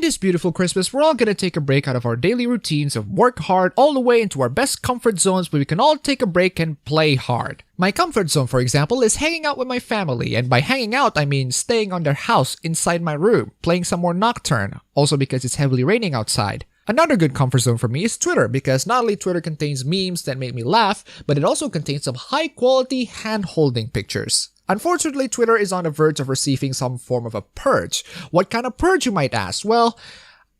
this beautiful Christmas, we're all gonna take a break out of our daily routines of work hard all the way into our best comfort zones where we can all take a break and play hard. My comfort zone, for example, is hanging out with my family, and by hanging out, I mean staying on their house inside my room, playing some more Nocturne, also because it's heavily raining outside. Another good comfort zone for me is Twitter, because not only Twitter contains memes that make me laugh, but it also contains some high-quality hand-holding pictures. Unfortunately, Twitter is on the verge of receiving some form of a purge. What kind of purge, you might ask? Well,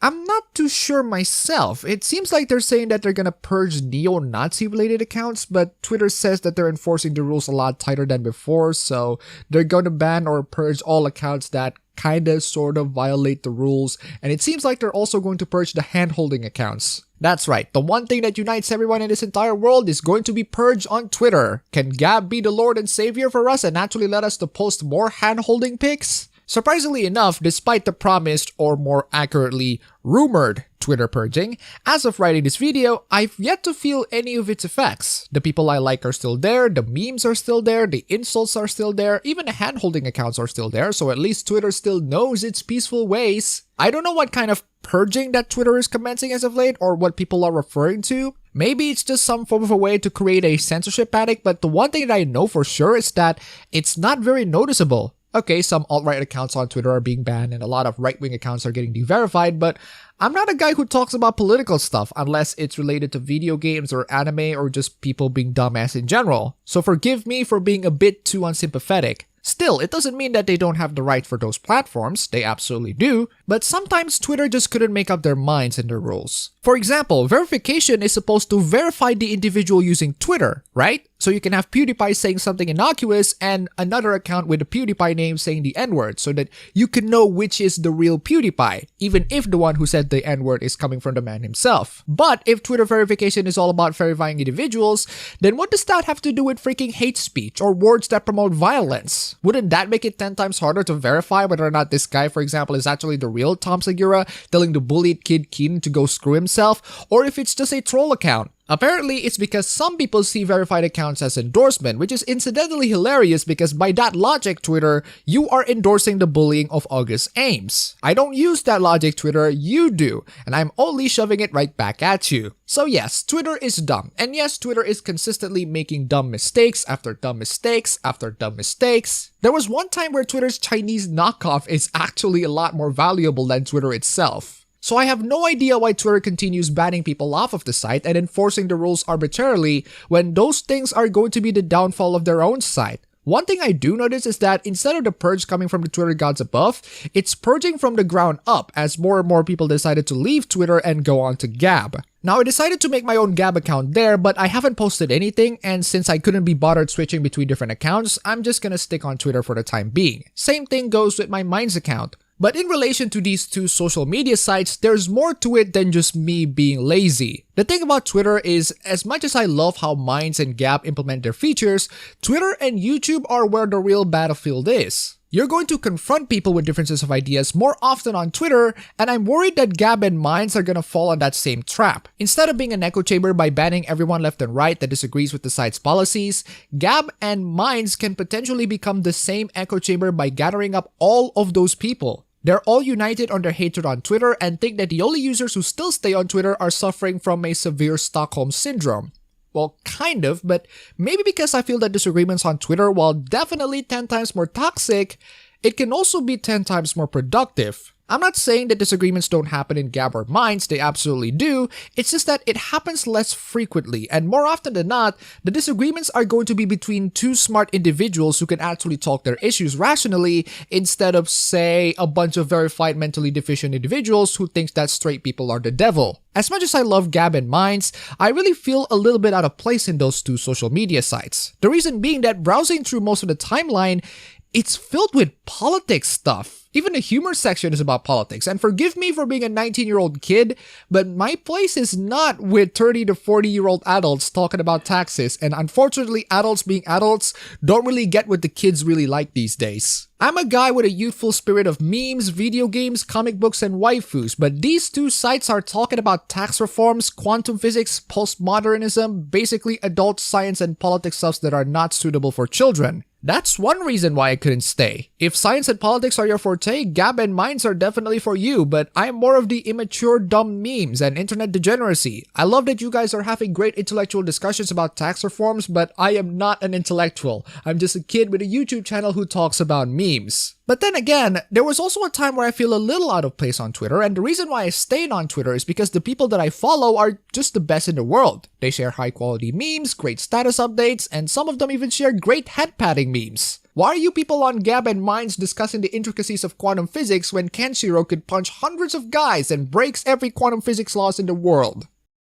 I'm not too sure myself. It seems like they're saying that they're gonna purge neo-Nazi related accounts, but Twitter says that they're enforcing the rules a lot tighter than before, so they're gonna ban or purge all accounts that kinda sorta violate the rules, and it seems like they're also going to purge the hand-holding accounts. That's right, the one thing that unites everyone in this entire world is going to be purged on Twitter. Can Gab be the Lord and Savior for us and actually let us to post more hand-holding pics? Surprisingly enough, despite the promised, or more accurately, rumored Twitter purging, as of writing this video, I've yet to feel any of its effects. The people I like are still there, the memes are still there, the insults are still there, even the hand-holding accounts are still there, so at least Twitter still knows its peaceful ways. I don't know what kind of purging that Twitter is commencing as of late, or what people are referring to. Maybe it's just some form of a way to create a censorship panic, but the one thing that I know for sure is that it's not very noticeable. Okay, some alt-right accounts on Twitter are being banned and a lot of right-wing accounts are getting de-verified, but I'm not a guy who talks about political stuff unless it's related to video games or anime or just people being dumbass in general. So forgive me for being a bit too unsympathetic. Still, it doesn't mean that they don't have the right for those platforms, they absolutely do, but sometimes Twitter just couldn't make up their minds and their rules. For example, verification is supposed to verify the individual using Twitter, right? So you can have PewDiePie saying something innocuous and another account with the PewDiePie name saying the N-word so that you can know which is the real PewDiePie, even if the one who said the N-word is coming from the man himself. But if Twitter verification is all about verifying individuals, then what does that have to do with freaking hate speech or words that promote violence? Wouldn't that make it 10 times harder to verify whether or not this guy, for example, is actually the real Tom Segura telling the bullied kid Keenan to go screw himself, or if it's just a troll account? Apparently, it's because some people see verified accounts as endorsement, which is incidentally hilarious because by that logic, Twitter, you are endorsing the bullying of August Ames. I don't use that logic, Twitter, you do, and I'm only shoving it right back at you. So yes, Twitter is dumb, and yes, Twitter is consistently making dumb mistakes after dumb mistakes after dumb mistakes. There was one time where Twitter's Chinese knockoff is actually a lot more valuable than Twitter itself. So I have no idea why Twitter continues banning people off of the site and enforcing the rules arbitrarily when those things are going to be the downfall of their own site. One thing I do notice is that instead of the purge coming from the Twitter gods above, it's purging from the ground up as more and more people decided to leave Twitter and go on to Gab. Now I decided to make my own Gab account there, but I haven't posted anything, and since I couldn't be bothered switching between different accounts, I'm just gonna stick on Twitter for the time being. Same thing goes with my Minds account. But in relation to these two social media sites, there's more to it than just me being lazy. The thing about Twitter is, as much as I love how Minds and Gab implement their features, Twitter and YouTube are where the real battlefield is. You're going to confront people with differences of ideas more often on Twitter, and I'm worried that Gab and Minds are gonna fall on that same trap. Instead of being an echo chamber by banning everyone left and right that disagrees with the site's policies, Gab and Minds can potentially become the same echo chamber by gathering up all of those people. They're all united on their hatred on Twitter and think that the only users who still stay on Twitter are suffering from a severe Stockholm syndrome. Well, kind of, but maybe because I feel that disagreements on Twitter, while definitely 10 times more toxic, it can also be 10 times more productive. I'm not saying that disagreements don't happen in Gab or Minds, they absolutely do, it's just that it happens less frequently, and more often than not, the disagreements are going to be between two smart individuals who can actually talk their issues rationally, instead of, say, a bunch of verified mentally deficient individuals who think that straight people are the devil. As much as I love Gab and Minds, I really feel a little bit out of place in those two social media sites. The reason being that browsing through most of the timeline, it's filled with politics stuff. Even the humor section is about politics, and forgive me for being a 19-year-old kid, but my place is not with 30 to 40-year-old adults talking about taxes, and unfortunately adults being adults don't really get what the kids really like these days. I'm a guy with a youthful spirit of memes, video games, comic books, and waifus, but these two sites are talking about tax reforms, quantum physics, postmodernism, basically adult science and politics stuff that are not suitable for children. That's one reason why I couldn't stay. If science and politics are your forte, Gab and Minds are definitely for you, but I'm more of the immature, dumb memes and internet degeneracy. I love that you guys are having great intellectual discussions about tax reforms, but I am not an intellectual. I'm just a kid with a YouTube channel who talks about memes. But then again, there was also a time where I feel a little out of place on Twitter, and the reason why I stayed on Twitter is because the people that I follow are just the best in the world. They share high quality memes, great status updates, and some of them even share great head patting memes. Why are you people on Gab and Minds discussing the intricacies of quantum physics when Kenshiro could punch hundreds of guys and breaks every quantum physics laws in the world?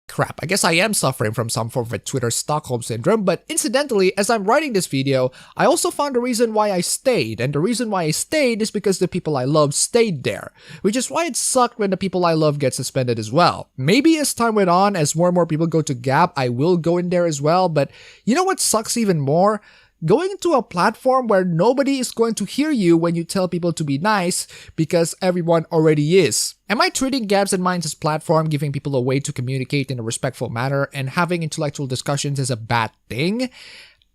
Crap, I guess I am suffering from some form of Twitter Stockholm syndrome, but incidentally, as I'm writing this video, I also found the reason why I stayed, and the reason why I stayed is because the people I love stayed there, which is why it sucked when the people I love get suspended as well. Maybe as time went on, as more and more people go to Gab, I will go in there as well, but you know what sucks even more? Going into a platform where nobody is going to hear you when you tell people to be nice because everyone already is. Am I treating Gabs and Minds as platform, giving people a way to communicate in a respectful manner and having intellectual discussions as a bad thing?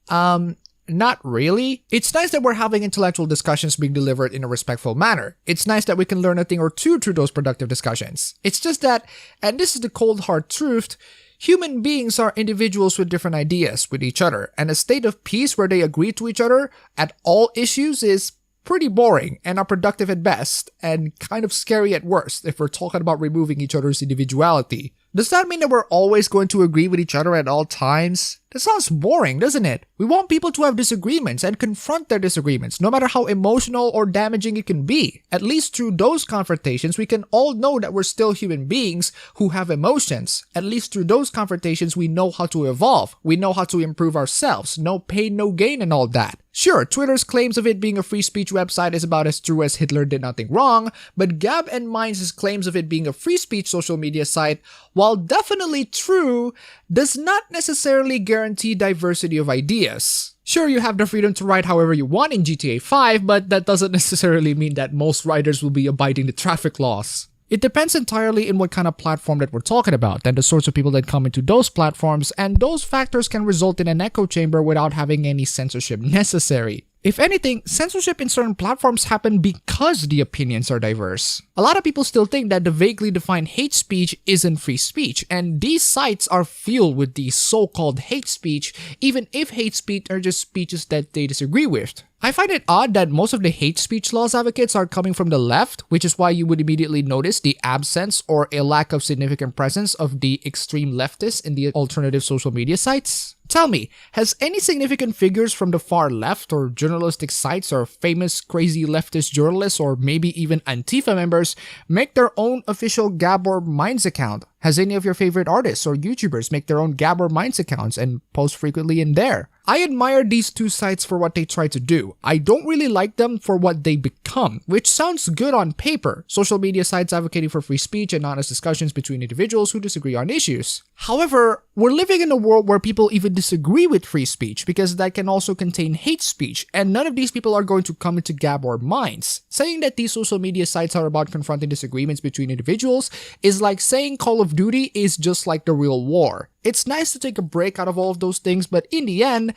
Not really. It's nice that we're having intellectual discussions being delivered in a respectful manner. It's nice that we can learn a thing or two through those productive discussions. It's just that, and this is the cold hard truth, human beings are individuals with different ideas with each other, and a state of peace where they agree to each other at all issues is pretty boring and unproductive at best, and kind of scary at worst if we're talking about removing each other's individuality. Does that mean that we're always going to agree with each other at all times? That sounds boring, doesn't it? We want people to have disagreements and confront their disagreements, no matter how emotional or damaging it can be. At least through those confrontations, we can all know that we're still human beings who have emotions. At least through those confrontations, we know how to evolve. We know how to improve ourselves. No pain, no gain and all that. Sure, Twitter's claims of it being a free speech website is about as true as Hitler did nothing wrong, but Gab and Minds' claims of it being a free speech social media site, while definitely true, does not necessarily guarantee diversity of ideas. Sure, you have the freedom to write however you want in GTA 5, but that doesn't necessarily mean that most writers will be abiding the traffic laws. It depends entirely on what kind of platform that we're talking about and the sorts of people that come into those platforms, and those factors can result in an echo chamber without having any censorship necessary. If anything, censorship in certain platforms happen because the opinions are diverse. A lot of people still think that the vaguely defined hate speech isn't free speech, and these sites are filled with the so-called hate speech, even if hate speech are just speeches that they disagree with. I find it odd that most of the hate speech laws advocates are coming from the left, which is why you would immediately notice the absence or a lack of significant presence of the extreme leftists in the alternative social media sites. Tell me, has any significant figures from the far left or journalistic sites or famous crazy leftist journalists or maybe even Antifa members make their own official Gab or Minds account? Has any of your favorite artists or YouTubers make their own Gab or Minds accounts and post frequently in there? I admire these two sites for what they try to do. I don't really like them for what they become, which sounds good on paper. Social media sites advocating for free speech and honest discussions between individuals who disagree on issues. However, we're living in a world where people even disagree with free speech because that can also contain hate speech, and none of these people are going to come into Gab or Minds. Saying that these social media sites are about confronting disagreements between individuals is like saying Call of Duty is just like the real war. It's nice to take a break out of all of those things, but in the end,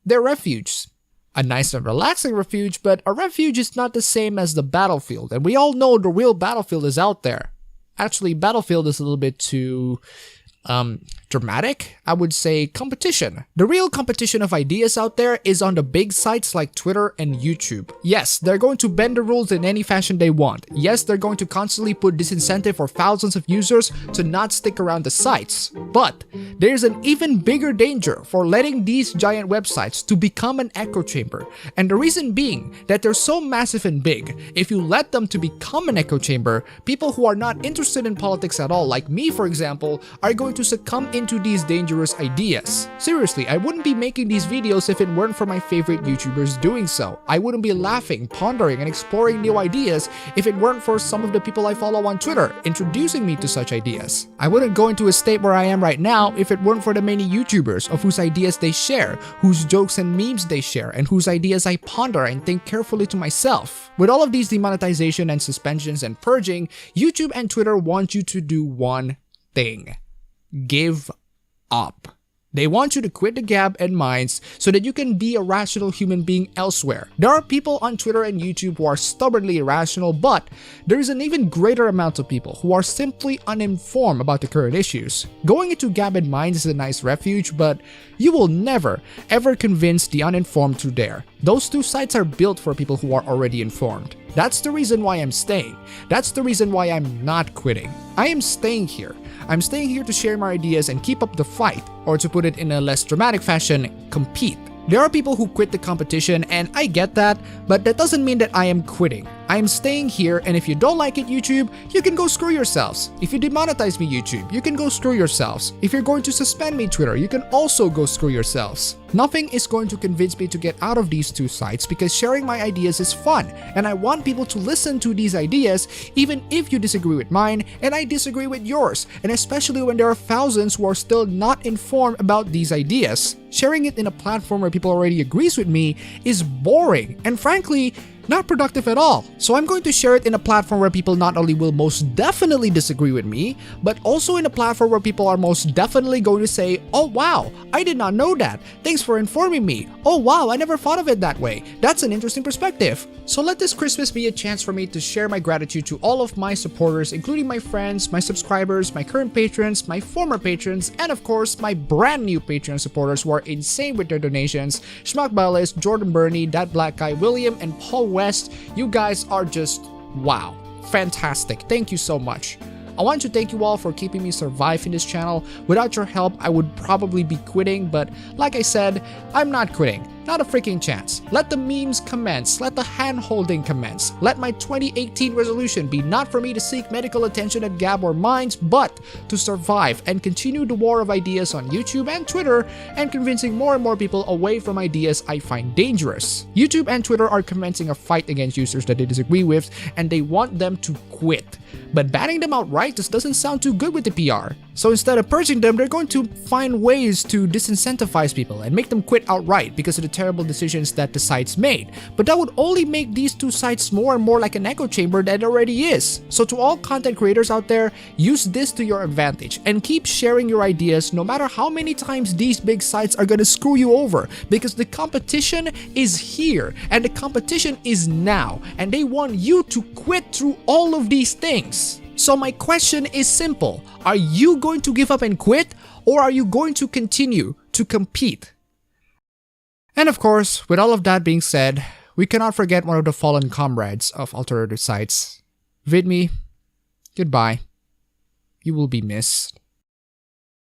they're refuges. A nice and relaxing refuge, but a refuge is not the same as the battlefield, and we all know the real battlefield is out there. Actually, battlefield is a little bit too dramatic. I would say competition. The real competition of ideas out there is on the big sites like Twitter and YouTube. Yes, they're going to bend the rules in any fashion they want. Yes, they're going to constantly put disincentive for thousands of users to not stick around the sites. But there's an even bigger danger for letting these giant websites to become an echo chamber. And the reason being that they're so massive and big, if you let them to become an echo chamber, people who are not interested in politics at all, like me for example, are going to succumb into these dangerous ideas. Seriously, I wouldn't be making these videos if it weren't for my favorite YouTubers doing so. I wouldn't be laughing, pondering, and exploring new ideas if it weren't for some of the people I follow on Twitter introducing me to such ideas. I wouldn't go into a state where I am right now if it weren't for the many YouTubers of whose ideas they share, whose jokes and memes they share, and whose ideas I ponder and think carefully to myself. With all of these demonetization and suspensions and purging, YouTube and Twitter want you to do one thing. Give up. They want you to quit the Gab and Minds so that you can be a rational human being elsewhere. There are people on Twitter and YouTube who are stubbornly irrational, but there is an even greater amount of people who are simply uninformed about the current issues. Going into Gab and Minds is a nice refuge, but you will never, ever convince the uninformed through there. Those two sites are built for people who are already informed. That's the reason why I'm staying. That's the reason why I'm not quitting. I am staying here. I'm staying here to share my ideas and keep up the fight, or to put it in a less dramatic fashion, compete. There are people who quit the competition, and I get that, but that doesn't mean that I am quitting. I am staying here, and if you don't like it, YouTube, you can go screw yourselves. If you demonetize me, YouTube, you can go screw yourselves. If you're going to suspend me, Twitter, you can also go screw yourselves. Nothing is going to convince me to get out of these two sites because sharing my ideas is fun, and I want people to listen to these ideas even if you disagree with mine and I disagree with yours, and especially when there are thousands who are still not informed about these ideas. Sharing it in a platform where people already agrees with me is boring and frankly, not productive at all. So I'm going to share it in a platform where people not only will most definitely disagree with me, but also in a platform where people are most definitely going to say, oh wow, I did not know that. Thanks for informing me. Oh wow, I never thought of it that way. That's an interesting perspective. So let this Christmas be a chance for me to share my gratitude to all of my supporters, including my friends, my subscribers, my current patrons, my former patrons, and of course, my brand new Patreon supporters who are insane with their donations. Schmuck Ballis, Jordan Burney, That Black Guy, William, and Paul West. You guys are just wow, fantastic. Thank you so much. I want to thank you all for keeping me survive in this channel. Without your help, I would probably be quitting, but like I said, I'm not quitting. Not a freaking chance. Let the memes commence. Let the hand-holding commence. Let my 2018 resolution be not for me to seek medical attention at Gab or Minds, but to survive and continue the war of ideas on YouTube and Twitter and convincing more and more people away from ideas I find dangerous. YouTube and Twitter are commencing a fight against users that they disagree with and they want them to quit. But banning them outright just doesn't sound too good with the PR. So instead of purging them, they're going to find ways to disincentivize people and make them quit outright because of the terrible decisions that the sites made. But that would only make these two sites more and more like an echo chamber that it already is. So to all content creators out there, use this to your advantage and keep sharing your ideas no matter how many times these big sites are going to screw you over, because the competition is here and the competition is now and they want you to quit through all of these things. So my question is simple. Are you going to give up and quit, or are you going to continue to compete? And of course, with all of that being said, we cannot forget one of the fallen comrades of alternative sites. Vidme, goodbye. You will be missed.